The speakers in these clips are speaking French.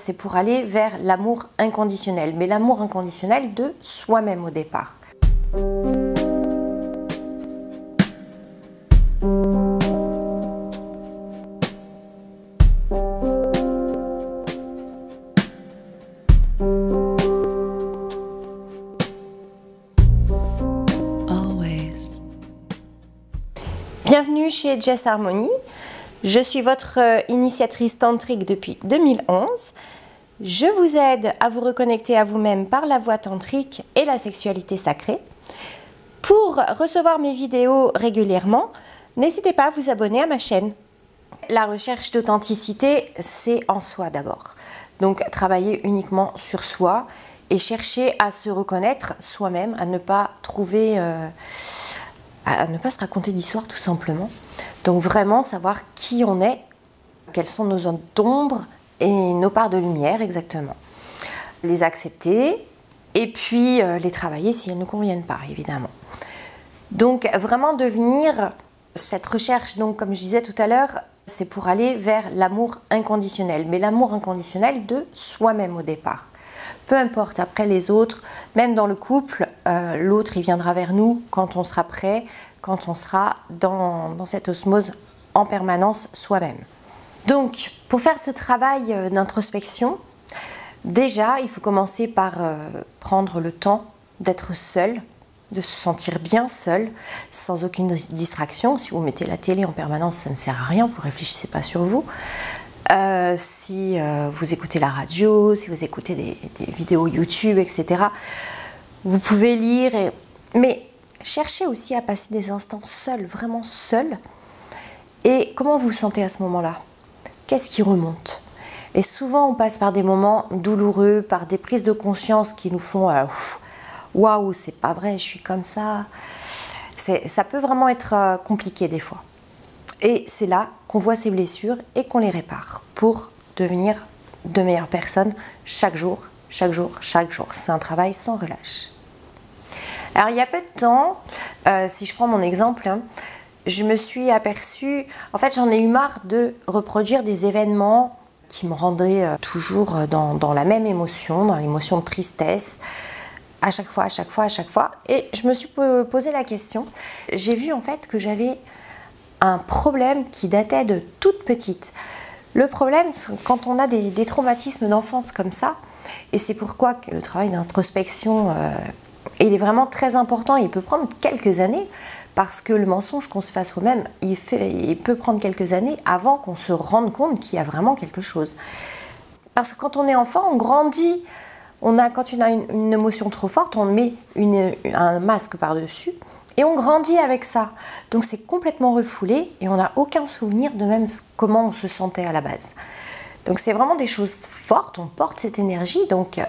c'est pour aller vers l'amour inconditionnel, mais l'amour inconditionnel de soi-même au départ. Bienvenue chez Jess Harmony. Je suis votre initiatrice tantrique depuis 2011. Je vous aide à vous reconnecter à vous-même par la voie tantrique et la sexualité sacrée. Pour recevoir mes vidéos régulièrement, n'hésitez pas à vous abonner à ma chaîne. La recherche d'authenticité, c'est en soi d'abord. Donc travailler uniquement sur soi et chercher à se reconnaître soi-même, à ne pas trouver... à ne pas se raconter d'histoire tout simplement. Donc vraiment savoir qui on est, quelles sont nos zones d'ombre et nos parts de lumière exactement. Les accepter et puis les travailler si elles ne conviennent pas évidemment. Donc vraiment devenir cette recherche, donc comme je disais tout à l'heure, c'est pour aller vers l'amour inconditionnel, mais l'amour inconditionnel de soi-même au départ. Peu importe après les autres, même dans le couple, l'autre il viendra vers nous quand on sera prêt, quand on sera dans cette osmose en permanence soi-même. Donc pour faire ce travail d'introspection, déjà il faut commencer par prendre le temps d'être seul, de se sentir bien seul, sans aucune distraction. Si vous mettez la télé en permanence, ça ne sert à rien, vous ne réfléchissez pas sur vous. Si vous écoutez la radio, si vous écoutez des vidéos YouTube, etc. Vous pouvez lire, mais cherchez aussi à passer des instants seul, vraiment seul. Et comment vous vous sentez à ce moment-là? Qu'est-ce qui remonte? Et souvent, on passe par des moments douloureux, par des prises de conscience qui nous font waouh, c'est pas vrai, je suis comme ça. Ça peut vraiment être compliqué des fois. Et c'est là qu'on voit ces blessures et qu'on les répare pour devenir de meilleures personnes chaque jour, chaque jour, chaque jour. C'est un travail sans relâche. Alors il y a peu de temps, si je prends mon exemple, je me suis aperçue, en fait j'en ai eu marre de reproduire des événements qui me rendraient toujours dans la même émotion, dans l'émotion de tristesse, à chaque fois, à chaque fois, à chaque fois. Et je me suis posé la question, j'ai vu en fait que j'avais un problème qui datait de toute petite. Le problème, c'est quand on a des traumatismes d'enfance comme ça, et c'est pourquoi que le travail d'introspection, il est vraiment très important, il peut prendre quelques années, parce que le mensonge qu'on se fait à soi-même, il peut prendre quelques années avant qu'on se rende compte qu'il y a vraiment quelque chose. Parce que quand on est enfant, on grandit, quand on a une émotion trop forte, on met un masque par-dessus, et on grandit avec ça. Donc c'est complètement refoulé et on n'a aucun souvenir de même comment on se sentait à la base. Donc c'est vraiment des choses fortes, on porte cette énergie, donc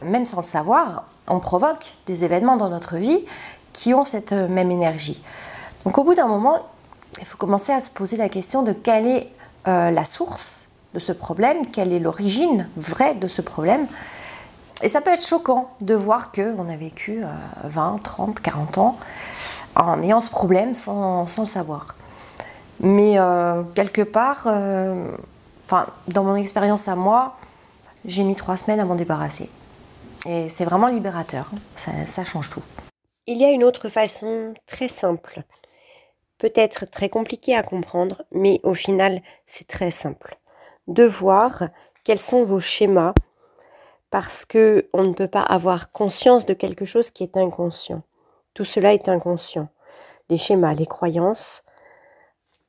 même sans le savoir, on provoque des événements dans notre vie qui ont cette même énergie. Donc au bout d'un moment, il faut commencer à se poser la question de quelle est la source de ce problème, quelle est l'origine vraie de ce problème. Et ça peut être choquant de voir qu'on a vécu 20, 30, 40 ans en ayant ce problème sans le savoir. Mais quelque part, dans mon expérience à moi, j'ai mis 3 semaines à m'en débarrasser. Et c'est vraiment libérateur, ça change tout. Il y a une autre façon très simple, peut-être très compliquée à comprendre, mais au final c'est très simple, de voir quels sont vos schémas, parce que on ne peut pas avoir conscience de quelque chose qui est inconscient. Tout cela est inconscient. Les schémas, les croyances,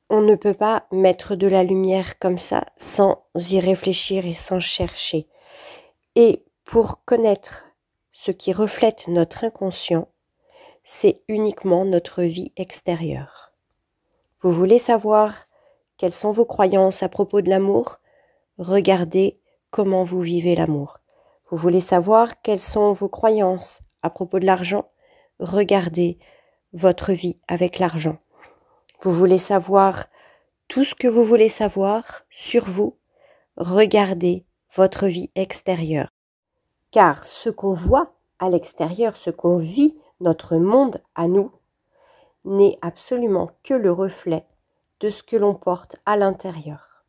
on ne peut pas mettre de la lumière comme ça sans y réfléchir et sans chercher. Et pour connaître ce qui reflète notre inconscient, c'est uniquement notre vie extérieure. Vous voulez savoir quelles sont vos croyances à propos de l'amour? Regardez comment vous vivez l'amour. Vous voulez savoir quelles sont vos croyances à propos de l'argent? Regardez votre vie avec l'argent. Vous voulez savoir tout ce que vous voulez savoir sur vous? Regardez votre vie extérieure. Car ce qu'on voit à l'extérieur, ce qu'on vit, notre monde à nous, n'est absolument que le reflet de ce que l'on porte à l'intérieur.